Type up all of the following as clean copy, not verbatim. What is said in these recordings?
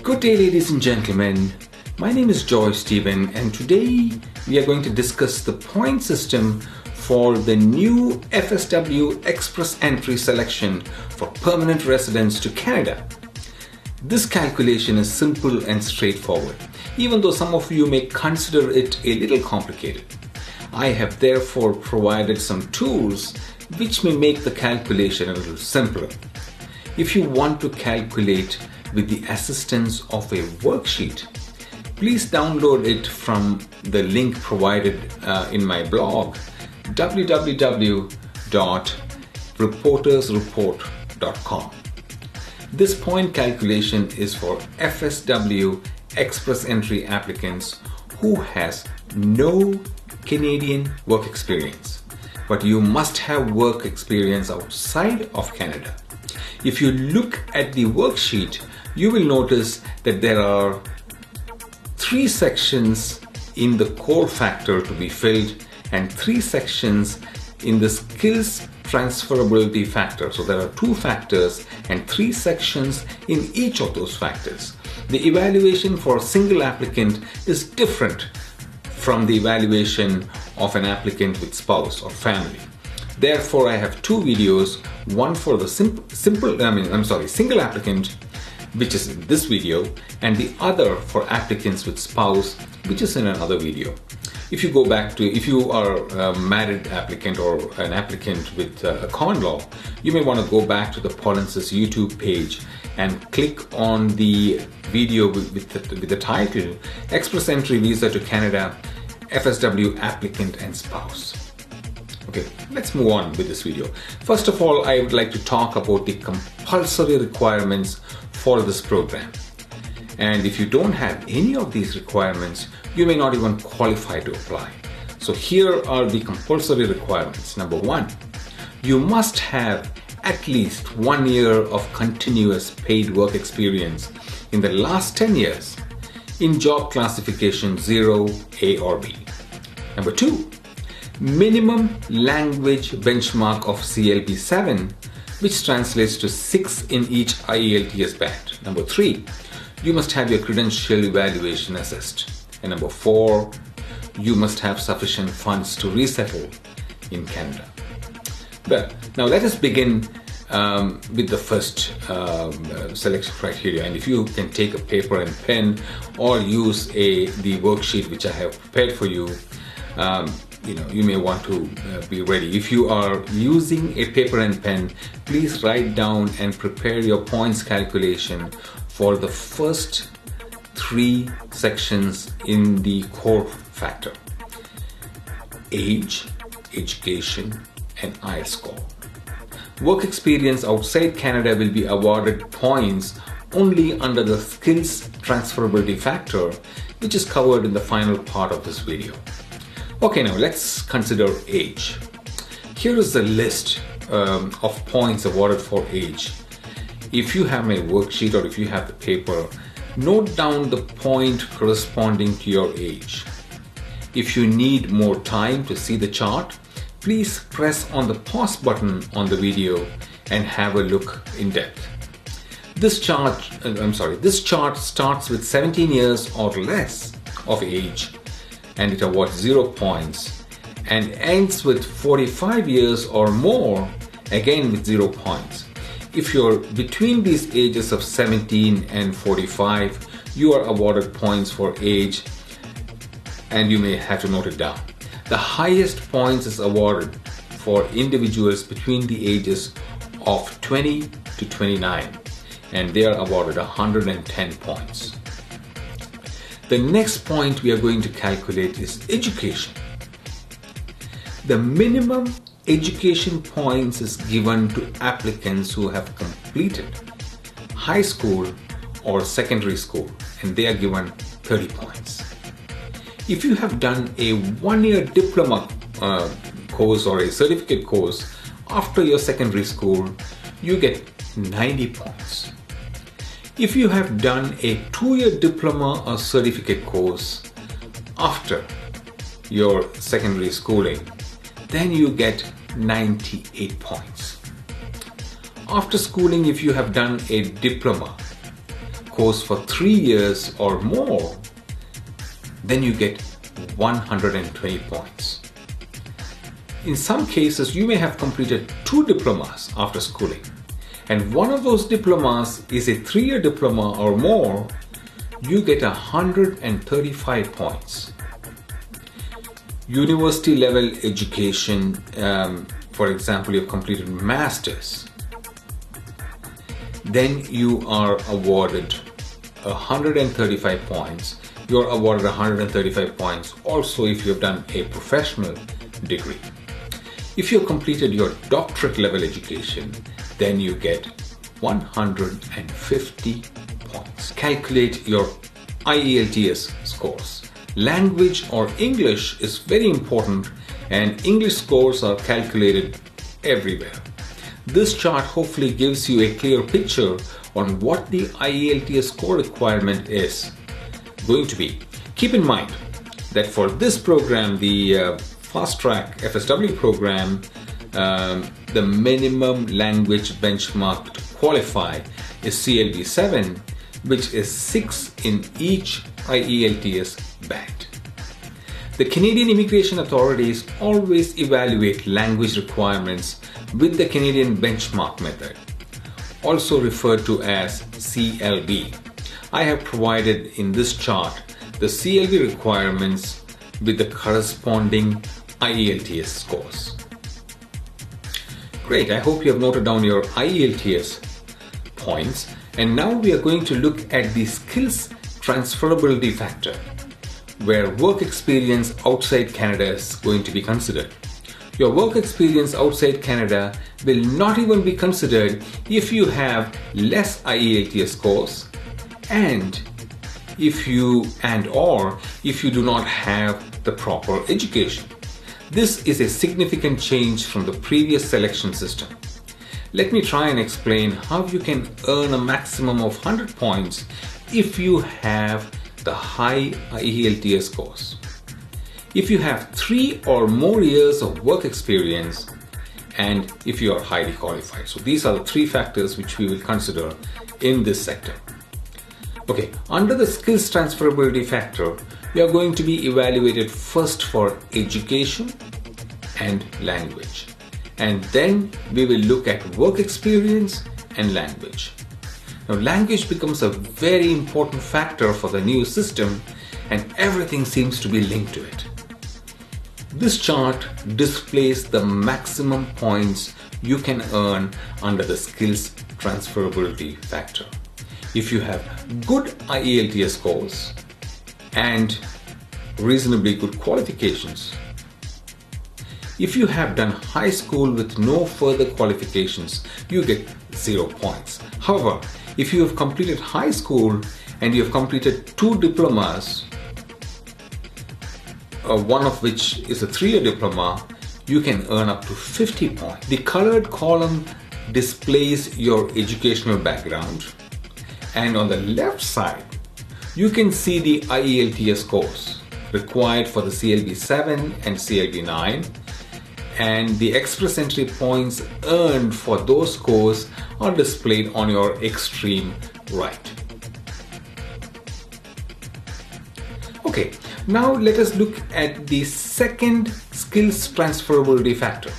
Good day, ladies and gentlemen. My name is Joy Stephen, and today we are going to discuss the point system for the new FSW Express Entry selection for permanent residents to Canada. This calculation is simple and straightforward, even though some of you may consider it a little complicated. I have therefore provided some tools which may make the calculation a little simpler. If you want to calculate with the assistance of a worksheet, please download it from the link provided in my blog www.reportersreport.com. This point calculation is for FSW Express Entry applicants who has no Canadian work experience, but you must have work experience outside of Canada. If you look at the worksheet, you will notice that there are 3 sections in the core factor to be filled and 3 sections in the skills transferability factor. So there are 2 factors and 3 sections in each of those factors. The evaluation for a single applicant is different from the evaluation of an applicant with spouse or family. Therefore, I have 2 videos, one for the single applicant, which is in this video, and the other for applicants with spouse, which is in another video. If you are a married applicant or an applicant with a common law, you may want to go back to the Polinsys YouTube page and click on the video with the title Express Entry Visa to Canada, FSW Applicant and Spouse. Okay, let's move on with this video. First of all, I would like to talk about the compulsory requirements for this program. And if you don't have any of these requirements, you may not even qualify to apply. So here are the compulsory requirements. Number 1, you must have at least 1 year of continuous paid work experience in the last 10 years in job classification 0, A or B. Number 2, minimum language benchmark of CLB 7, which translates to 6 in each IELTS band. Number 3, you must have your credential evaluation assessed. And number 4, you must have sufficient funds to resettle in Canada. Well, now let us begin with the first selection criteria. And if you can take a paper and pen or use the worksheet which I have prepared for you, you may want to be ready. If you are using a paper and pen, please write down and prepare your points calculation for the first 3 sections in the core factor: age, education, and IELTS score. Work experience outside Canada will be awarded points only under the skills transferability factor, which is covered in the final part of this video. Okay, now let's consider age. Here is the list of points awarded for age. If you have my worksheet or if you have the paper, note down the point corresponding to your age. If you need more time to see the chart, please press on the pause button on the video and have a look in depth. This chart starts with 17 years or less of age, and it awards 0 points, and ends with 45 years or more, again with 0 points. If you're between these ages of 17 and 45, you are awarded points for age, and you may have to note it down. The highest points is awarded for individuals between the ages of 20 to 29, and they are awarded 110 points. The next point we are going to calculate is education. The minimum education points is given to applicants who have completed high school or secondary school, and they are given 30 points. If you have done a 1-year diploma course or a certificate course after your secondary school, you get 90 points. If you have done a 2-year diploma or certificate course after your secondary schooling, then you get 98 points. After schooling, if you have done a diploma course for 3 years or more, then you get 120 points. In some cases, you may have completed 2 diplomas after schooling, and one of those diplomas is a 3-year diploma or more. You get 135 points. University level education, for example, you've completed masters, then you are awarded 135 points. You're awarded 135 points also if you've done a professional degree. If you've completed your doctorate level education, then you get 150 points. Calculate your IELTS scores. Language or English is very important, and English scores are calculated everywhere. This chart hopefully gives you a clear picture on what the IELTS score requirement is going to be. Keep in mind that for this program, the Fast Track FSW program, the minimum language benchmark to qualify is CLB 7, which is 6 in each IELTS band. The Canadian immigration authorities always evaluate language requirements with the Canadian benchmark method, also referred to as CLB. I have provided in this chart the CLB requirements with the corresponding IELTS scores. Great, I hope you have noted down your IELTS points, and now we are going to look at the skills transferability factor, where work experience outside Canada is going to be considered. Your work experience outside Canada will not even be considered if you have less IELTS scores and if you do not have the proper education. This is a significant change from the previous selection system. Let me try and explain how you can earn a maximum of 100 points if you have the high IELTS scores. If you have 3 or more years of work experience, and if you are highly qualified. So these are the 3 factors which we will consider in this sector. Okay, under the skills transferability factor, we are going to be evaluated first for education and language. And then we will look at work experience and language. Now, language becomes a very important factor for the new system, and everything seems to be linked to it. This chart displays the maximum points you can earn under the skills transferability factor. If you have good IELTS scores and reasonably good qualifications. If you have done high school with no further qualifications, you get 0 points. However, if you have completed high school and you have completed 2 diplomas, one of which is a 3-year diploma, you can earn up to 50 points. The colored column displays your educational background, and on the left side, you can see the IELTS scores required for the CLB 7 and CLB 9, and the express entry points earned for those scores are displayed on your extreme right. Okay, now let us look at the second skills transferability factor.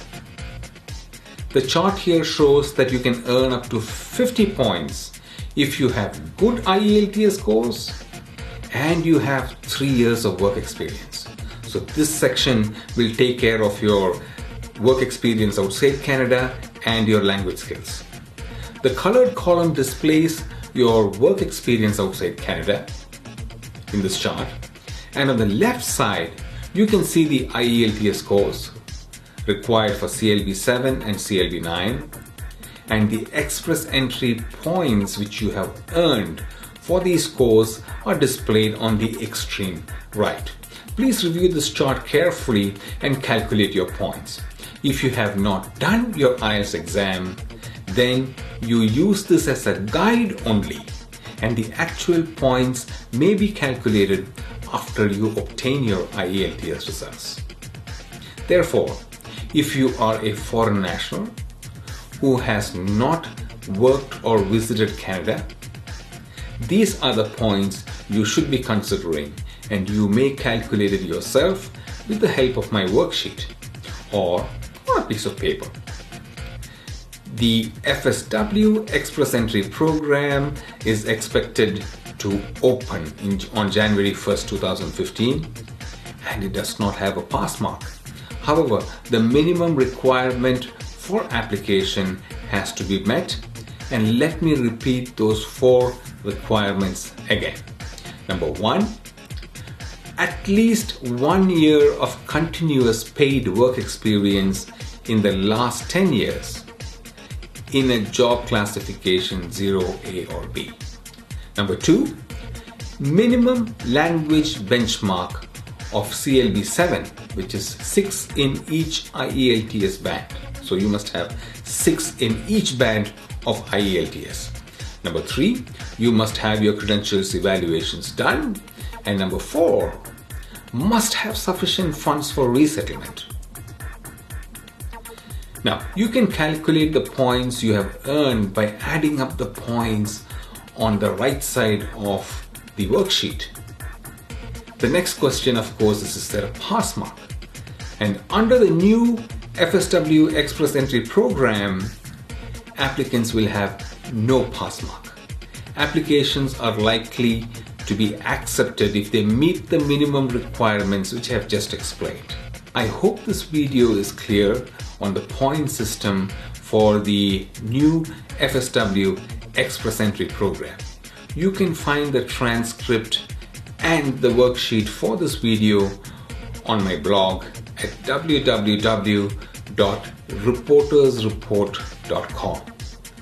The chart here shows that you can earn up to 50 points if you have good IELTS scores and you have 3 years of work experience. So this section will take care of your work experience outside Canada and your language skills. The colored column displays your work experience outside Canada in this chart, and on the left side you can see the IELTS scores required for CLB 7 and CLB 9 and the express entry points which you have earned for these scores are displayed on the extreme right. Please review this chart carefully and calculate your points. If you have not done your IELTS exam, then you use this as a guide only, and the actual points may be calculated after you obtain your IELTS results. Therefore, if you are a foreign national who has not worked or visited Canada, These are the points you should be considering, and you may calculate it yourself with the help of my worksheet or on a piece of paper. The FSW Express Entry program is expected to open on January 1st, 2015, and it does not have a pass mark. However, the minimum requirement for application has to be met, and let me repeat those 4 requirements again. Number 1, at least 1 year of continuous paid work experience in the last 10 years in a job classification 0A or B. Number 2, minimum language benchmark of CLB 7, which is 6 in each IELTS band. So you must have 6 in each band of IELTS. Number 3, you must have your credentials evaluations done. And number 4, must have sufficient funds for resettlement. Now, you can calculate the points you have earned by adding up the points on the right side of the worksheet. The next question, of course, is there a pass mark? And under the new FSW Express Entry program, applicants will have no pass mark. Applications are likely to be accepted if they meet the minimum requirements which I have just explained. I hope this video is clear on the point system for the new FSW Express Entry program. You can find the transcript and the worksheet for this video on my blog at www.reportersreport.com.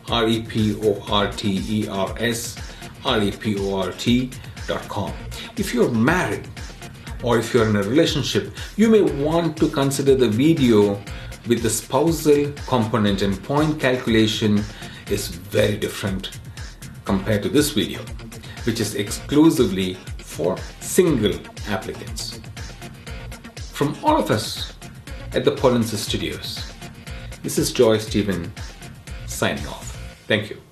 reportersreport.com. If you're married or if you're in a relationship, you may want to consider the video with the spousal component, and point calculation is very different compared to this video, which is exclusively for single applicants. From all of us at the Polinsys Studios, this is Joy Stephen signing off. Thank you.